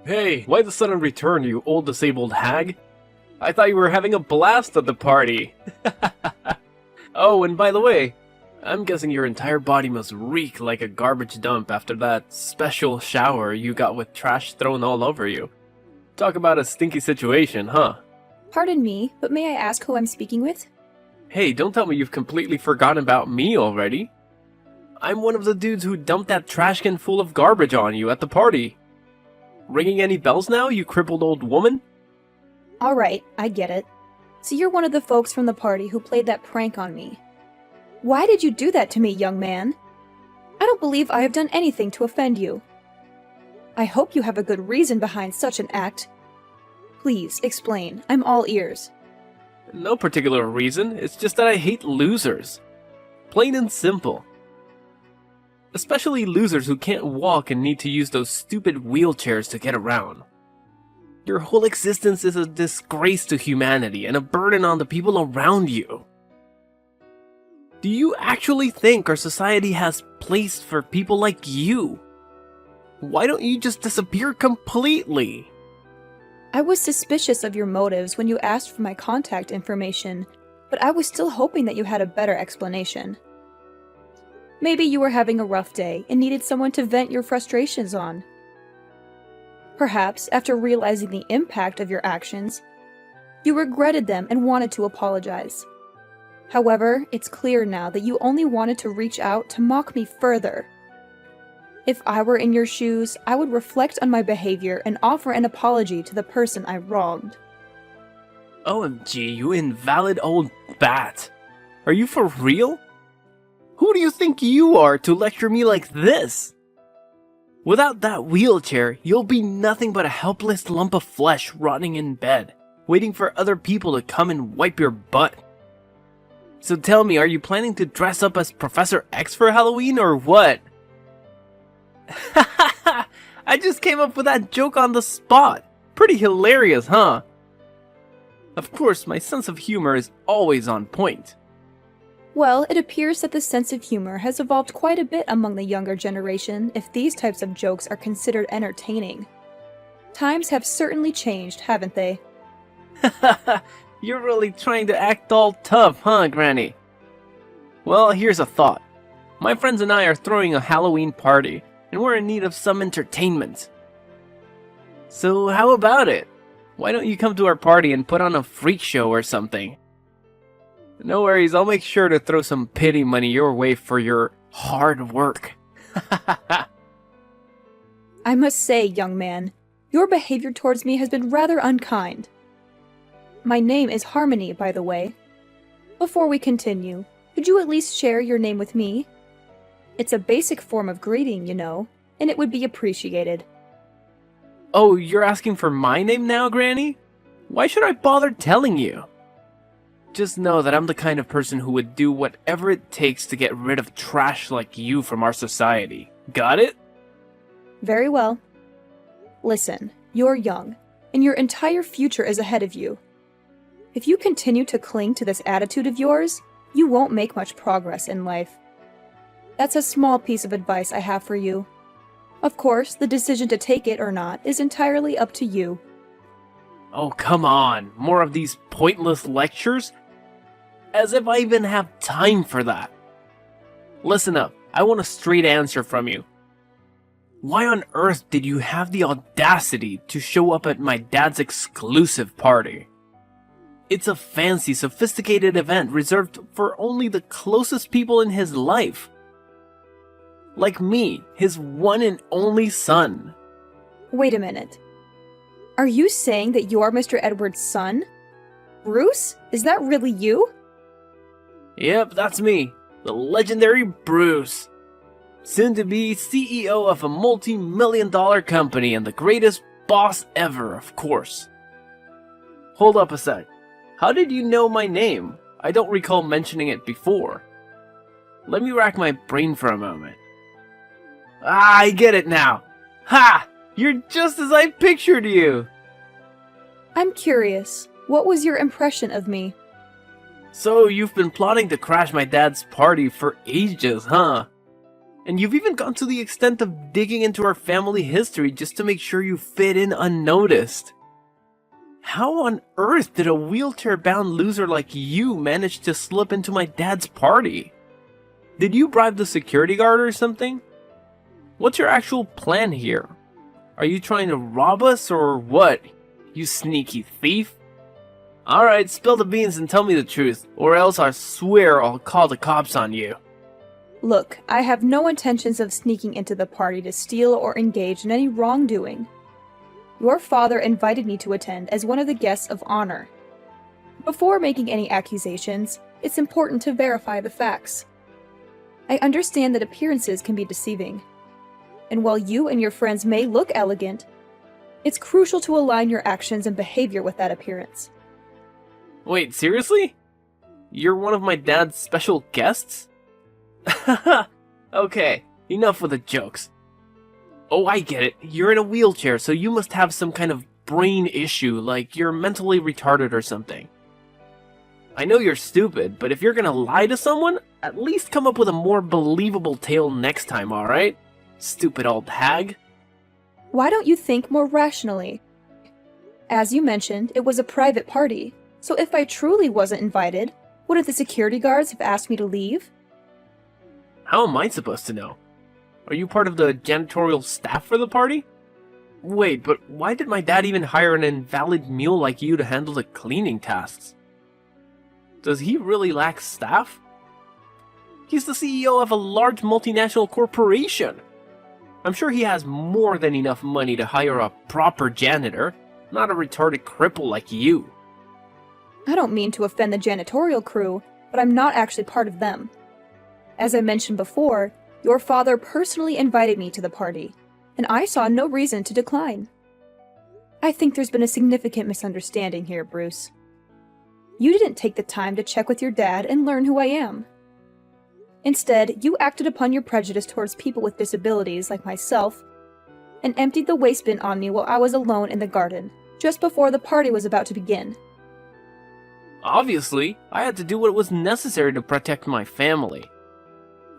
Hey, why the sudden return, you old disabled hag? I thought you were having a blast at the party. Oh, and by the way, I'm guessing your entire body must reek like a garbage dump after that special shower you got with trash thrown all over you. Talk about a stinky situation, huh? Pardon me, but may I ask who I'm speaking with? Hey, don't tell me you've completely forgotten about me already. I'm one of the dudes who dumped that trash can full of garbage on you at the party. Ringing any bells now, you crippled old woman? Alright, I get it. So you're one of the folks from the party who played that prank on me. Why did you do that to me, young man? I don't believe I have done anything to offend you. I hope you have a good reason behind such an act. Please, explain. I'm all ears. No particular reason, it's just that I hate losers. Plain and simple. Especially losers who can't walk and need to use those stupid wheelchairs to get around. Your whole existence is a disgrace to humanity and a burden on the people around you. Do you actually think our society has place for people like you? Why don't you just disappear completely? I was suspicious of your motives when you asked for my contact information, but I was still hoping that you had a better explanation. Maybe you were having a rough day and needed someone to vent your frustrations on. Perhaps, after realizing the impact of your actions, you regretted them and wanted to apologize. However, it's clear now that you only wanted to reach out to mock me further. If I were in your shoes, I would reflect on my behavior and offer an apology to the person I wronged. OMG, you invalid old bat. Are you for real? Who do you think you are to lecture me like this? Without that wheelchair, you'll be nothing but a helpless lump of flesh rotting in bed, waiting for other people to come and wipe your butt. So tell me, are you planning to dress up as Professor X for Halloween or what? I just came up with that joke on the spot. Pretty hilarious, huh? Of course, my sense of humor is always on point. Well, it appears that the sense of humor has evolved quite a bit among the younger generation if these types of jokes are considered entertaining. Times have certainly changed, haven't they? You're really trying to act all tough, huh, Granny? Well, here's a thought. My friends and I are throwing a Halloween party, and we're in need of some entertainment. So how about it? Why don't you come to our party and put on a freak show or something? No worries, I'll make sure to throw some pity money your way for your hard work. I must say, young man, your behavior towards me has been rather unkind. My name is Harmony, by the way. Before we continue, could you at least share your name with me? It's a basic form of greeting, you know, and it would be appreciated. Oh, you're asking for my name now, Granny? Why should I bother telling you? Just know that I'm the kind of person who would do whatever it takes to get rid of trash like you from our society. Got it? Very well. Listen, you're young, and your entire future is ahead of you. If you continue to cling to this attitude of yours, you won't make much progress in life. That's a small piece of advice I have for you. Of course, the decision to take it or not is entirely up to you. Oh, come on. More of these pointless lectures? As if I even have time for that. Listen up. I want a straight answer from you. Why on earth did you have the audacity to show up at my dad's exclusive party? It's a fancy, sophisticated event reserved for only the closest people in his life. Like me, his one and only son. Wait a minute. Are you saying that you're Mr. Edwards' son? Bruce? Is that really you? Yep, that's me. The legendary Bruce. Soon to be CEO of a multi-million-dollar company and the greatest boss ever, of course. Hold up a sec. How did you know my name? I don't recall mentioning it before. Let me rack my brain for a moment. Ah, I get it now. Ha! You're just as I pictured you. I'm curious. What was your impression of me? So you've been plotting to crash my dad's party for ages, huh? And you've even gone to the extent of digging into our family history just to make sure you fit in unnoticed. How on earth did a wheelchair-bound loser like you manage to slip into my dad's party? Did you bribe the security guard or something? What's your actual plan here? Are you trying to rob us or what, you sneaky thief? Alright, spill the beans and tell me the truth, or else I swear I'll call the cops on you. Look, I have no intentions of sneaking into the party to steal or engage in any wrongdoing. Your father invited me to attend as one of the guests of honor. Before making any accusations, it's important to verify the facts. I understand that appearances can be deceiving. And while you and your friends may look elegant, it's crucial to align your actions and behavior with that appearance. Wait, seriously? You're one of my dad's special guests? Okay, enough with the jokes. Oh, I get it. You're in a wheelchair, so you must have some kind of brain issue, like you're mentally retarded or something. I know you're stupid, but if you're gonna lie to someone, at least come up with a more believable tale next time, alright? Stupid old hag. Why don't you think more rationally? As you mentioned, it was a private party, so if I truly wasn't invited, wouldn't the security guards have asked me to leave? How am I supposed to know? Are you part of the janitorial staff for the party? Wait, but why did my dad even hire an invalid mule like you to handle the cleaning tasks? Does he really lack staff? He's the CEO of a large multinational corporation. I'm sure he has more than enough money to hire a proper janitor, not a retarded cripple like you. I don't mean to offend the janitorial crew, but I'm not actually part of them. As I mentioned before, your father personally invited me to the party, and I saw no reason to decline. I think there's been a significant misunderstanding here, Bruce. You didn't take the time to check with your dad and learn who I am. Instead, you acted upon your prejudice towards people with disabilities like myself and emptied the waste bin on me while I was alone in the garden, just before the party was about to begin. Obviously, I had to do what was necessary to protect my family.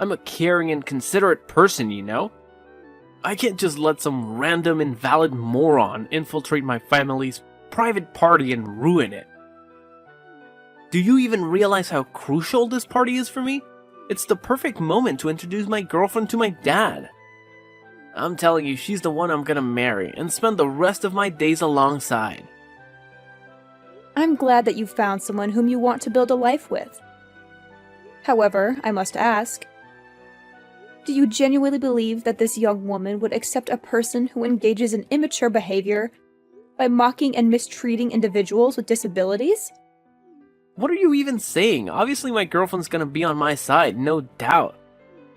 I'm a caring and considerate person, you know? I can't just let some random invalid moron infiltrate my family's private party and ruin it. Do you even realize how crucial this party is for me? It's the perfect moment to introduce my girlfriend to my dad. I'm telling you, she's the one I'm gonna marry and spend the rest of my days alongside. I'm glad that you found someone whom you want to build a life with. However, I must ask, do you genuinely believe that this young woman would accept a person who engages in immature behavior by mocking and mistreating individuals with disabilities? What are you even saying? Obviously my girlfriend's gonna be on my side, no doubt.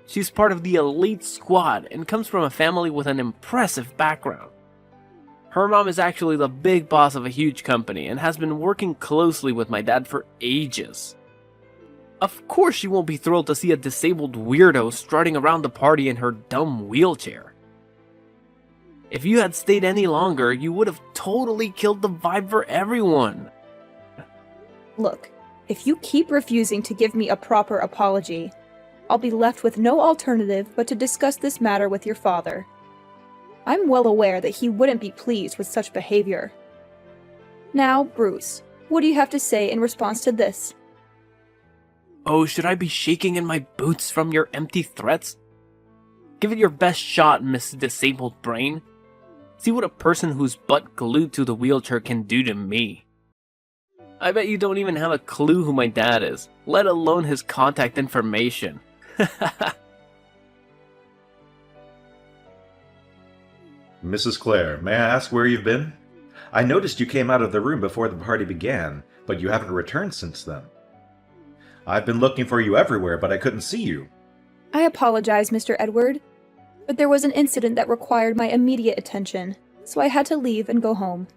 She's part of the elite squad and comes from a family with an impressive background. Her mom is actually the big boss of a huge company and has been working closely with my dad for ages. Of course she won't be thrilled to see a disabled weirdo strutting around the party in her dumb wheelchair. If you had stayed any longer, you would have totally killed the vibe for everyone. Look, if you keep refusing to give me a proper apology, I'll be left with no alternative but to discuss this matter with your father. I'm well aware that he wouldn't be pleased with such behavior. Now, Bruce, what do you have to say in response to this? Oh, should I be shaking in my boots from your empty threats? Give it your best shot, Miss Disabled Brain. See what a person who's butt glued to the wheelchair can do to me. I bet you don't even have a clue who my dad is, let alone his contact information. Mrs. Clare, may I ask where you've been? I noticed you came out of the room before the party began, but you haven't returned since then. I've been looking for you everywhere, but I couldn't see you. I apologize, Mr. Edward, but there was an incident that required my immediate attention, so I had to leave and go home.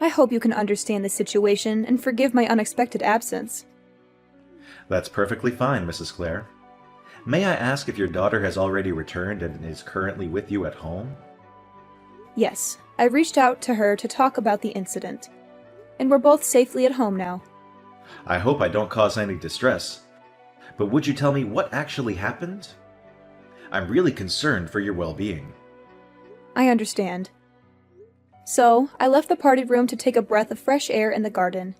I hope you can understand the situation and forgive my unexpected absence. That's perfectly fine, Mrs. Clare. May I ask if your daughter has already returned and is currently with you at home? Yes, I reached out to her to talk about the incident, and we're both safely at home now. I hope I don't cause any distress, but would you tell me what actually happened? I'm really concerned for your well-being. I understand. So, I left the party room to take a breath of fresh air in the garden.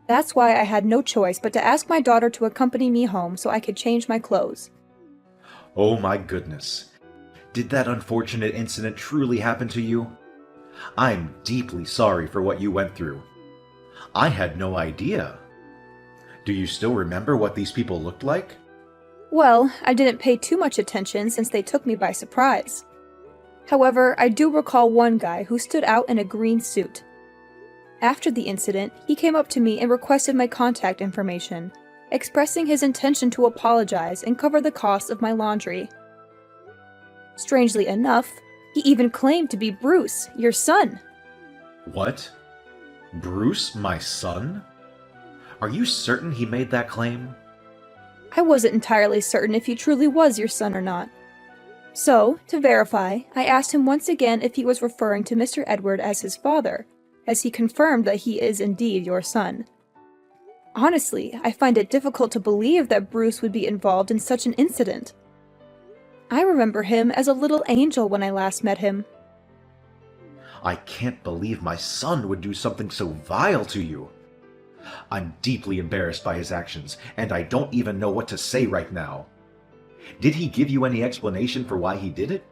That's why I had no choice but to ask my daughter to accompany me home so I could change my clothes. Oh my goodness. Did that unfortunate incident truly happen to you? I'm deeply sorry for what you went through. I had no idea. Do you still remember what these people looked like? Well, I didn't pay too much attention since they took me by surprise. However, I do recall one guy who stood out in a green suit. After the incident, he came up to me and requested my contact information, expressing his intention to apologize and cover the cost of my laundry. Strangely enough, he even claimed to be Bruce, your son. What? Bruce, my son? Are you certain he made that claim? I wasn't entirely certain if he truly was your son or not. So, to verify, I asked him once again if he was referring to Mr. Edward as his father, as he confirmed that he is indeed your son. Honestly, I find it difficult to believe that Bruce would be involved in such an incident. I remember him as a little angel when I last met him. I can't believe my son would do something so vile to you. I'm deeply embarrassed by his actions, and I don't even know what to say right now. Did he give you any explanation for why he did it?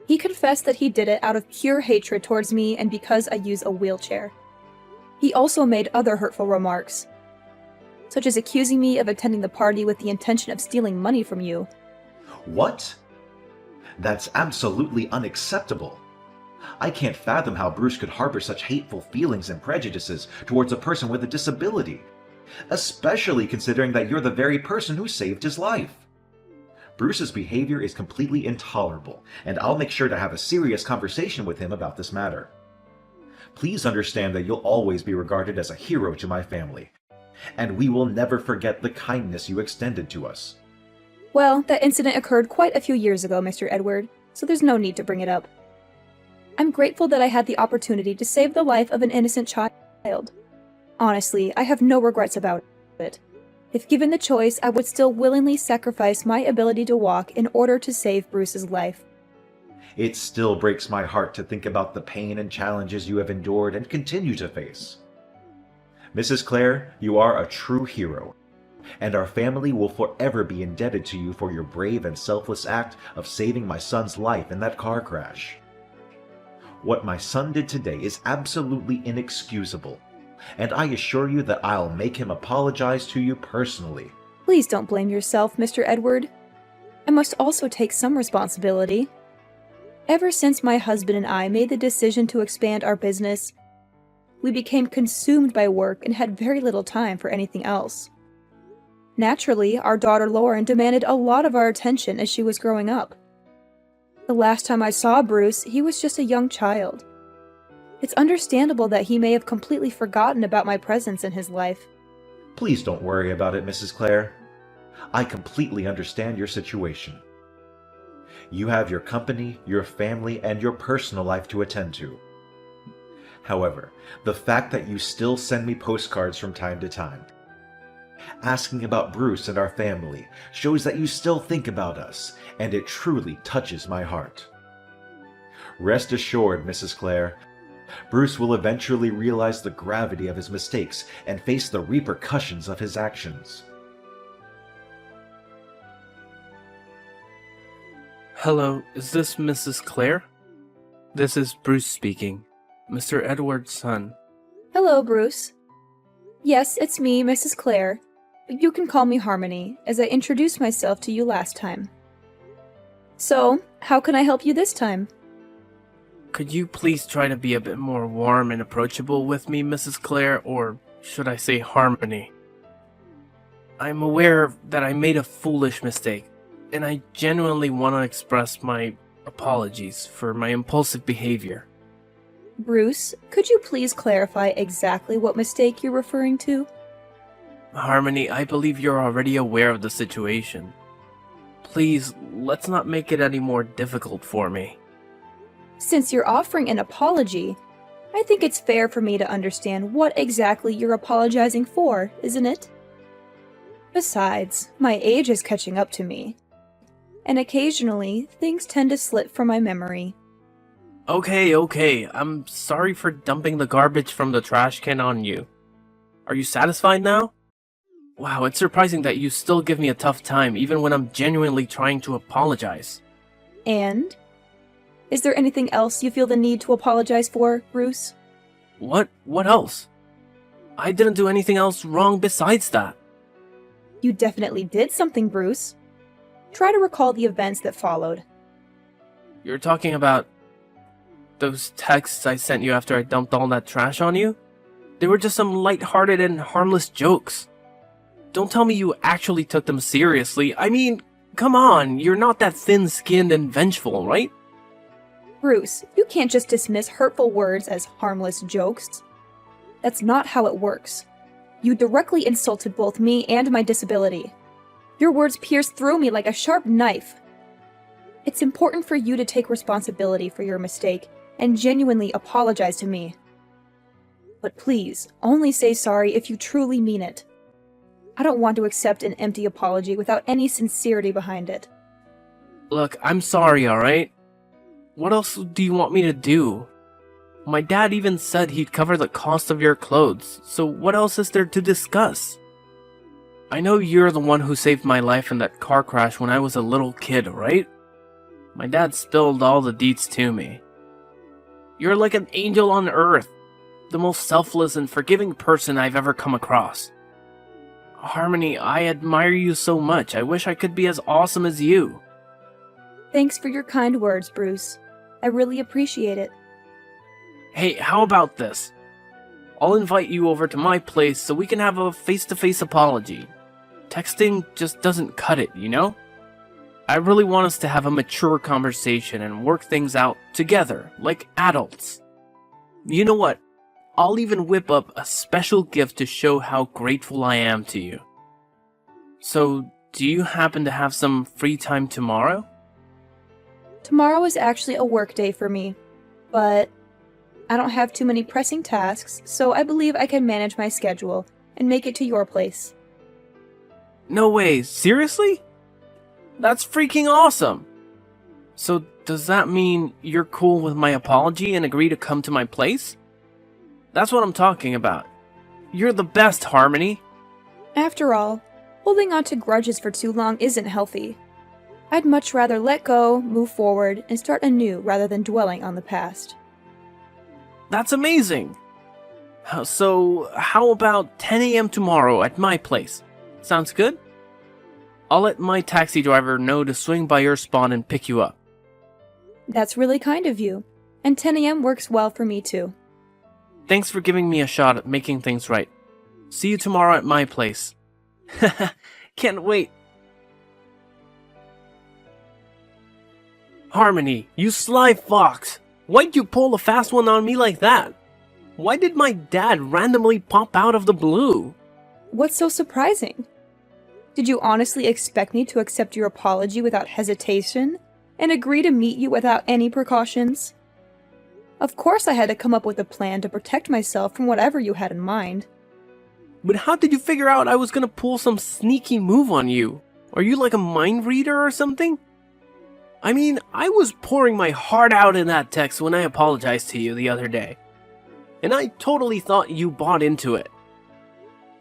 He confessed that he did it out of pure hatred towards me and because I use a wheelchair. He also made other hurtful remarks, such as accusing me of attending the party with the intention of stealing money from you. What? That's absolutely unacceptable. I can't fathom how Bruce could harbor such hateful feelings and prejudices towards a person with a disability, especially considering that you're the very person who saved his life. Bruce's behavior is completely intolerable, and I'll make sure to have a serious conversation with him about this matter. Please understand that you'll always be regarded as a hero to my family, and we will never forget the kindness you extended to us. Well, that incident occurred quite a few years ago, Mr. Edward, so there's no need to bring it up. I'm grateful that I had the opportunity to save the life of an innocent child. Honestly, I have no regrets about it. If given the choice, I would still willingly sacrifice my ability to walk in order to save Bruce's life. It still breaks my heart to think about the pain and challenges you have endured and continue to face. Mrs. Clare, you are a true hero, and our family will forever be indebted to you for your brave and selfless act of saving my son's life in that car crash. What my son did today is absolutely inexcusable, and I assure you that I'll make him apologize to you personally. Please don't blame yourself, Mr. Edward. I must also take some responsibility. Ever since my husband and I made the decision to expand our business, we became consumed by work and had very little time for anything else. Naturally, our daughter Lauren demanded a lot of our attention as she was growing up. The last time I saw Bruce, he was just a young child. It's understandable that he may have completely forgotten about my presence in his life. Please don't worry about it, Mrs. Clare. I completely understand your situation. You have your company, your family, and your personal life to attend to. However, the fact that you still send me postcards from time to time, asking about Bruce and our family, shows that you still think about us, and it truly touches my heart. Rest assured, Mrs. Clare, Bruce will eventually realize the gravity of his mistakes and face the repercussions of his actions. Hello, is this Mrs. Clare? This is Bruce speaking, Mr. Edward's son. Hello, Bruce. Yes, it's me, Mrs. Clare. You can call me Harmony, as I introduced myself to you last time. So, how can I help you this time? Could you please try to be a bit more warm and approachable with me, Mrs. Clare, or should I say Harmony? I'm aware that I made a foolish mistake, and I genuinely want to express my apologies for my impulsive behavior. Bruce, could you please clarify exactly what mistake you're referring to? Harmony, I believe you're already aware of the situation. Please, let's not make it any more difficult for me. Since you're offering an apology, I think it's fair for me to understand what exactly you're apologizing for, isn't it? Besides, my age is catching up to me. and occasionally things tend to slip from my memory. Okay, I'm sorry for dumping the garbage from the trash can on you. Are you satisfied now? Wow, it's surprising that you still give me a tough time even when I'm genuinely trying to apologize. And? Is there anything else you feel the need to apologize for, Bruce? What else? I didn't do anything else wrong besides that. You definitely did something, Bruce. Try to recall the events that followed. You're talking about those texts I sent you after I dumped all that trash on you? They were just some light-hearted and harmless jokes. Don't tell me you actually took them seriously. I mean, come on, you're not that thin-skinned and vengeful, right? Bruce, you can't just dismiss hurtful words as harmless jokes. That's not how it works. You directly insulted both me and my disability. Your words pierced through me like a sharp knife. It's important for you to take responsibility for your mistake and genuinely apologize to me. But please, only say sorry if you truly mean it. I don't want to accept an empty apology without any sincerity behind it. Look, I'm sorry, alright? What else do you want me to do? My dad even said he'd cover the cost of your clothes, so what else is there to discuss? I know you're the one who saved my life in that car crash when I was a little kid, right? My dad spilled all the deets to me. You're like an angel on earth, the most selfless and forgiving person I've ever come across. Harmony, I admire you so much. I wish I could be as awesome as you. Thanks for your kind words, Bruce. I really appreciate it. Hey, how about this? I'll invite you over to my place so we can have a face-to-face apology. Texting just doesn't cut it, you know? I really want us to have a mature conversation and work things out together, like adults. You know what? I'll even whip up a special gift to show how grateful I am to you. So, do you happen to have some free time tomorrow? Tomorrow is actually a work day for me, but I don't have too many pressing tasks, so I believe I can manage my schedule and make it to your place. No way, seriously? That's freaking awesome! So, does that mean you're cool with my apology and agree to come to my place? That's what I'm talking about. You're the best, Harmony. After all, holding on to grudges for too long isn't healthy. I'd much rather let go, move forward, and start anew rather than dwelling on the past. That's amazing! So, how about 10 a.m. tomorrow at my place? Sounds good? I'll let my taxi driver know to swing by your spot and pick you up. That's really kind of you, and 10 a.m. works well for me too. Thanks for giving me a shot at making things right. See you tomorrow at my place. Can't wait. Harmony, you sly fox! Why'd you pull a fast one on me like that? Why did my dad randomly pop out of the blue? What's so surprising? Did you honestly expect me to accept your apology without hesitation and agree to meet you without any precautions? Of course I had to come up with a plan to protect myself from whatever you had in mind. But how did you figure out I was gonna pull some sneaky move on you? Are you like a mind reader or something? I mean, I was pouring my heart out in that text when I apologized to you the other day. And I totally thought you bought into it.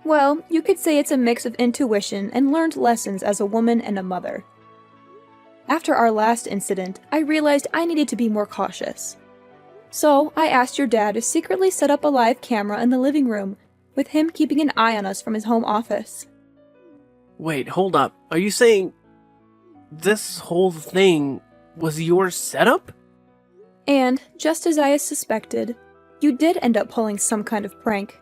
Well, you could say it's a mix of intuition and learned lessons as a woman and a mother. After our last incident, I realized I needed to be more cautious. So, I asked your dad to secretly set up a live camera in the living room, with him keeping an eye on us from his home office. Wait, hold up. Are you saying this whole thing was your setup? And, just as I had suspected, you did end up pulling some kind of prank.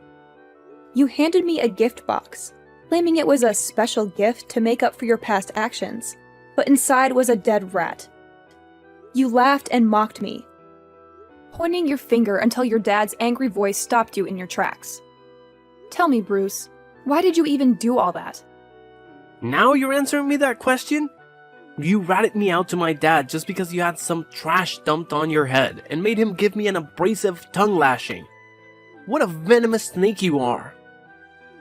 You handed me a gift box, claiming it was a special gift to make up for your past actions, but inside was a dead rat. You laughed and mocked me, pointing your finger until your dad's angry voice stopped you in your tracks. Tell me, Bruce, why did you even do all that? Now you're answering me that question? You ratted me out to my dad just because you had some trash dumped on your head and made him give me an abrasive tongue lashing. What a venomous snake you are.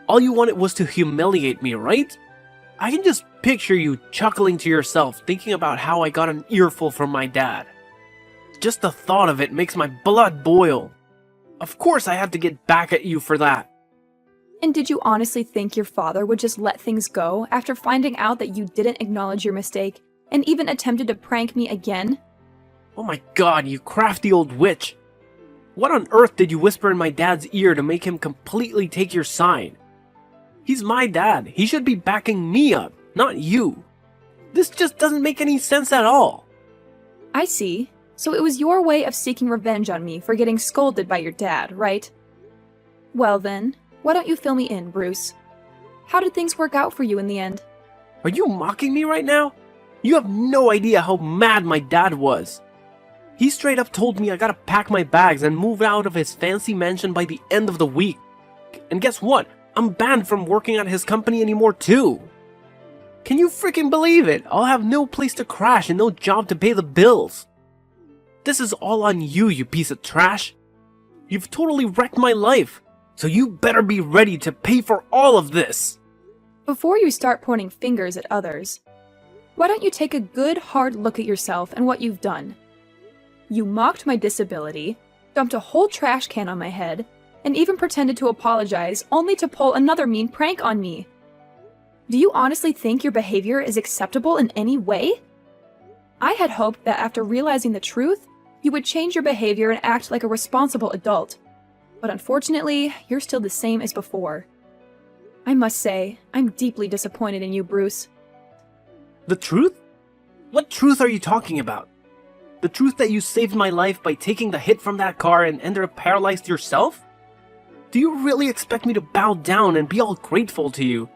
All you wanted was to humiliate me, right? I can just picture you chuckling to yourself, thinking about how I got an earful from my dad. Just the thought of it makes my blood boil. Of course I had to get back at you for that. And did you honestly think your father would just let things go after finding out that you didn't acknowledge your mistake and even attempted to prank me again? Oh my god, you crafty old witch. What on earth did you whisper in my dad's ear to make him completely take your side? He's my dad. He should be backing me up, not you. This just doesn't make any sense at all. I see. So it was your way of seeking revenge on me for getting scolded by your dad, right? Well then, why don't you fill me in, Bruce? How did things work out for you in the end? Are you mocking me right now? You have no idea how mad my dad was. He straight up told me I gotta pack my bags and move out of his fancy mansion by the end of the week. And guess what? I'm banned from working at his company anymore too. Can you freaking believe it? I'll have no place to crash and no job to pay the bills. This is all on you, you piece of trash. You've totally wrecked my life, so you better be ready to pay for all of this. Before you start pointing fingers at others, why don't you take a good hard look at yourself and what you've done? You mocked my disability, dumped a whole trash can on my head, and even pretended to apologize only to pull another mean prank on me. Do you honestly think your behavior is acceptable in any way? I had hoped that after realizing the truth, you would change your behavior and act like a responsible adult. But unfortunately, you're still the same as before. I must say, I'm deeply disappointed in you, Bruce. The truth? What truth are you talking about? The truth that you saved my life by taking the hit from that car and ended up paralyzed yourself? Do you really expect me to bow down and be all grateful to you?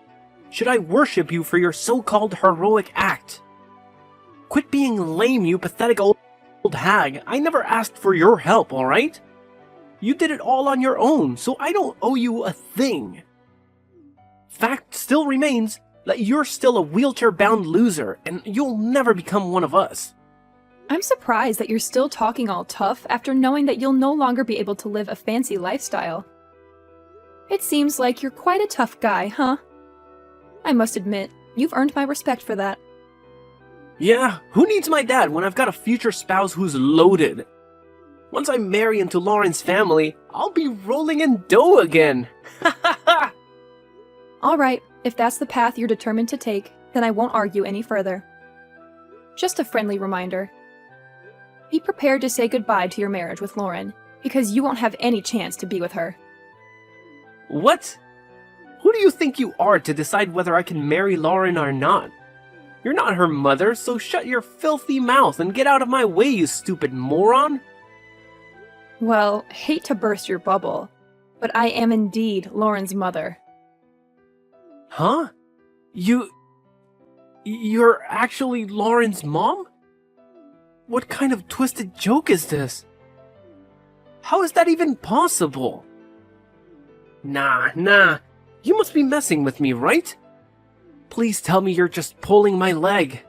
Should I worship you for your so-called heroic act? Quit being lame, you pathetic old hag. I never asked for your help, alright? You did it all on your own, so I don't owe you a thing. Fact still remains that you're still a wheelchair-bound loser, and you'll never become one of us. I'm surprised that you're still talking all tough after knowing that you'll no longer be able to live a fancy lifestyle. It seems like you're quite a tough guy, huh? I must admit, you've earned my respect for that. Yeah, who needs my dad when I've got a future spouse who's loaded? Once I marry into Lauren's family, I'll be rolling in dough again. Alright, if that's the path you're determined to take, then I won't argue any further. Just a friendly reminder. Be prepared to say goodbye to your marriage with Lauren, because you won't have any chance to be with her. What? Who do you think you are to decide whether I can marry Lauren or not? You're not her mother, so shut your filthy mouth and get out of my way, you stupid moron! Well, hate to burst your bubble, but I am indeed Lauren's mother. Huh? You're actually Lauren's mom? What kind of twisted joke is this? How is that even possible? Nah, you must be messing with me, right? Please tell me you're just pulling my leg.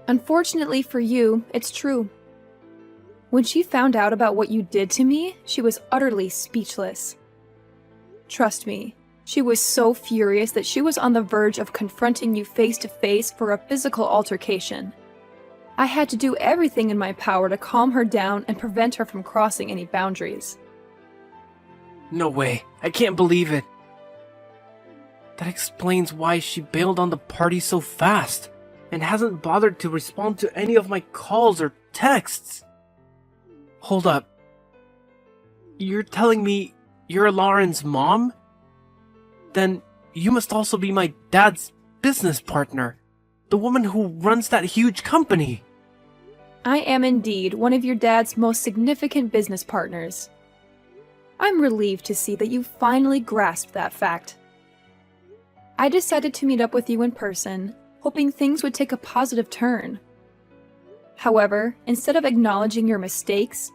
Unfortunately for you, it's true. When she found out about what you did to me, she was utterly speechless. Trust me, she was so furious that she was on the verge of confronting you face to face for a physical altercation. I had to do everything in my power to calm her down and prevent her from crossing any boundaries. No way, I can't believe it. That explains why she bailed on the party so fast, and hasn't bothered to respond to any of my calls or texts. Hold up. You're telling me you're Lauren's mom? Then you must also be my dad's business partner, the woman who runs that huge company. I am indeed one of your dad's most significant business partners. I'm relieved to see that you finally grasped that fact. I decided to meet up with you in person, hoping things would take a positive turn. However, instead of acknowledging your mistakes,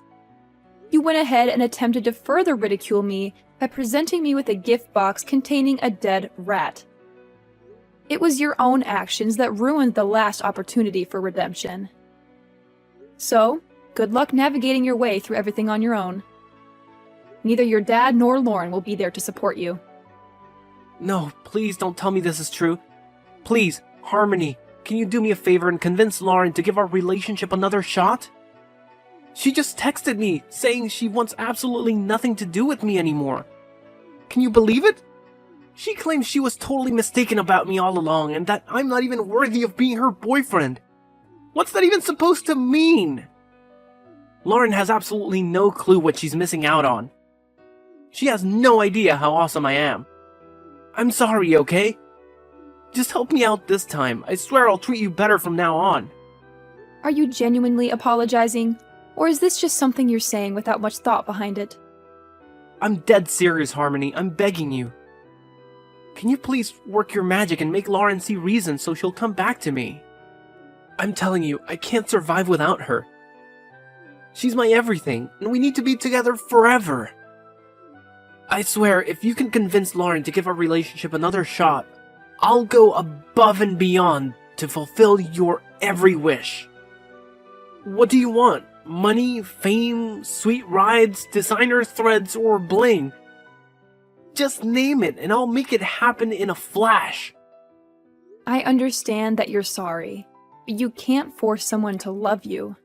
you went ahead and attempted to further ridicule me by presenting me with a gift box containing a dead rat. It was your own actions that ruined the last opportunity for redemption. So, good luck navigating your way through everything on your own. Neither your dad nor Lauren will be there to support you. No, please don't tell me this is true. Please, Harmony, can you do me a favor and convince Lauren to give our relationship another shot? She just texted me saying she wants absolutely nothing to do with me anymore. Can you believe it? She claims she was totally mistaken about me all along and that I'm not even worthy of being her boyfriend. What's that even supposed to mean? Lauren has absolutely no clue what she's missing out on. She has no idea how awesome I am. I'm sorry, okay? Just help me out this time. I swear I'll treat you better from now on. Are you genuinely apologizing? Or is this just something you're saying without much thought behind it? I'm dead serious, Harmony. I'm begging you. Can you please work your magic and make Lauren see reason so she'll come back to me? I'm telling you, I can't survive without her. She's my everything, and we need to be together forever. I swear, if you can convince Lauren to give our relationship another shot, I'll go above and beyond to fulfill your every wish. What do you want? Money, fame, sweet rides, designer threads, or bling? Just name it, and I'll make it happen in a flash. I understand that you're sorry, but you can't force someone to love you.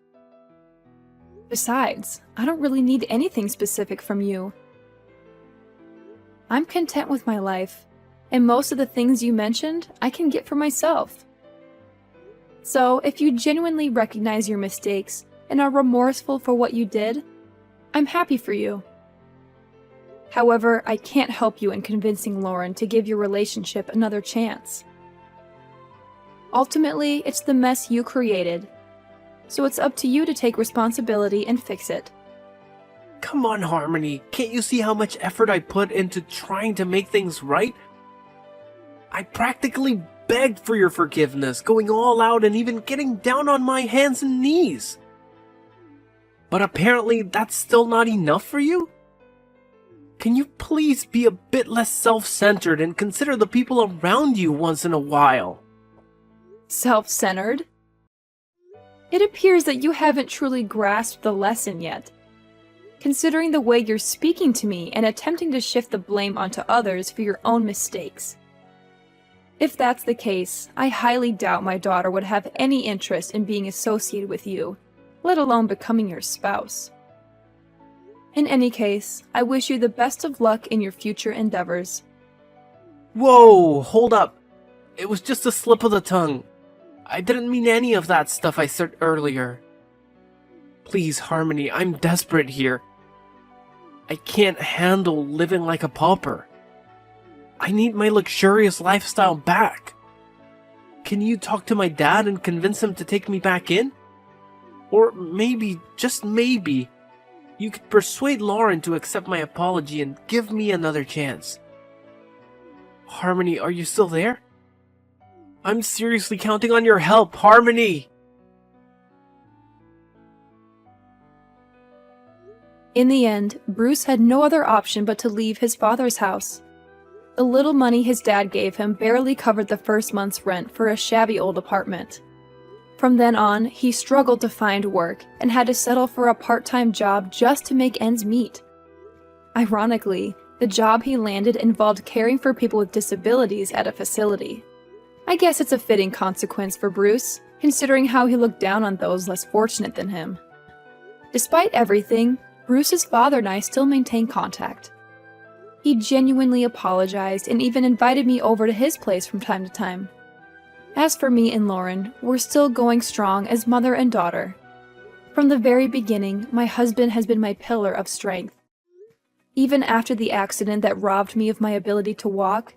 Besides, I don't really need anything specific from you. I'm content with my life, and most of the things you mentioned, I can get for myself. So, if you genuinely recognize your mistakes and are remorseful for what you did, I'm happy for you. However, I can't help you in convincing Lauren to give your relationship another chance. Ultimately, it's the mess you created, so it's up to you to take responsibility and fix it. Come on, Harmony. Can't you see how much effort I put into trying to make things right? I practically begged for your forgiveness, going all out and even getting down on my hands and knees. But apparently that's still not enough for you? Can you please be a bit less self-centered and consider the people around you once in a while? Self-centered? It appears that you haven't truly grasped the lesson yet. Considering the way you're speaking to me and attempting to shift the blame onto others for your own mistakes. If that's the case, I highly doubt my daughter would have any interest in being associated with you, let alone becoming your spouse. In any case, I wish you the best of luck in your future endeavors. Whoa, hold up. It was just a slip of the tongue. I didn't mean any of that stuff I said earlier. Please, Harmony, I'm desperate here. I can't handle living like a pauper. I need my luxurious lifestyle back. Can you talk to my dad and convince him to take me back in? Or maybe, just maybe, you could persuade Lauren to accept my apology and give me another chance. Harmony, are you still there? I'm seriously counting on your help, Harmony! In the end, Bruce had no other option but to leave his father's house. The little money his dad gave him barely covered the first month's rent for a shabby old apartment. From then on, he struggled to find work and had to settle for a part-time job just to make ends meet. Ironically, the job he landed involved caring for people with disabilities at a facility. I guess it's a fitting consequence for Bruce, considering how he looked down on those less fortunate than him. Despite everything, Bruce's father and I still maintain contact. He genuinely apologized and even invited me over to his place from time to time. As for me and Lauren, we're still going strong as mother and daughter. From the very beginning, my husband has been my pillar of strength. Even after the accident that robbed me of my ability to walk,